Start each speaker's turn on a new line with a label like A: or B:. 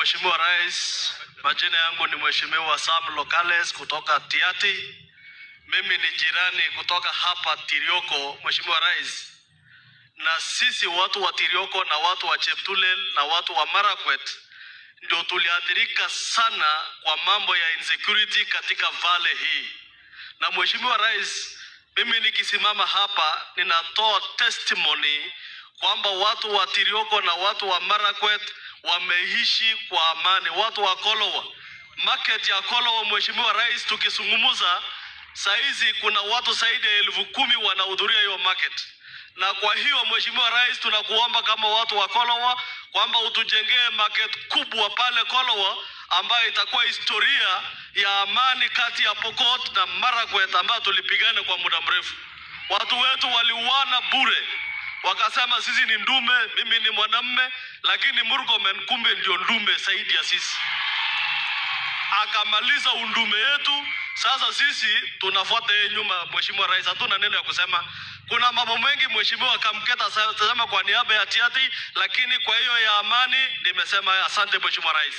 A: Mheshimiwa Rais, majina yangu ni Mheshimiwa Sam Lokales kutoka Tiaty. Mimi ni jirani kutoka hapa Tirioko, Mheshimiwa Rais. Na sisi watu wa Tirioko na watu wa Cheptulel na watu wa Marakwet ndio tuliathirika sana kwa mambo ya insecurity katika valley hii. Na Mheshimiwa Rais, mimi nikisimama hapa ninatoa testimony kwamba watu wa Tirioko na watu wa Marakwet wameishi kwa amani. Watu wa Kolowa, market ya Kolowa, Mheshimiwa Rais, tukizungumza saizi kuna watu zaidi ya 10,000 wanahudhuria hiyo market. Na kwa hiyo Mheshimiwa Rais, tunakuomba kama watu wa Kolowa kwamba utujengee market kubwa pale Kolowa ambayo itakuwa historia ya amani kati ya Pokot na Marakwet ambayo tulipigana kwa muda mrefu. Watu wetu waliuana bure. Wakasema sisi ni ndume, mimi ni mwanamume, lakini Murkomen kumbe ndio ndume zaidi ya sisi. Akamaliza undume yetu, sasa sisi tunafuata nyuma. Mheshimiwa Rais, hatuna neno ya kusema. Kuna mambo mengi Mheshimiwa Kamketa sema kwa niaba ya Tiaty, lakini kwa hiyo ya amani nimesema asante Mheshimiwa Rais.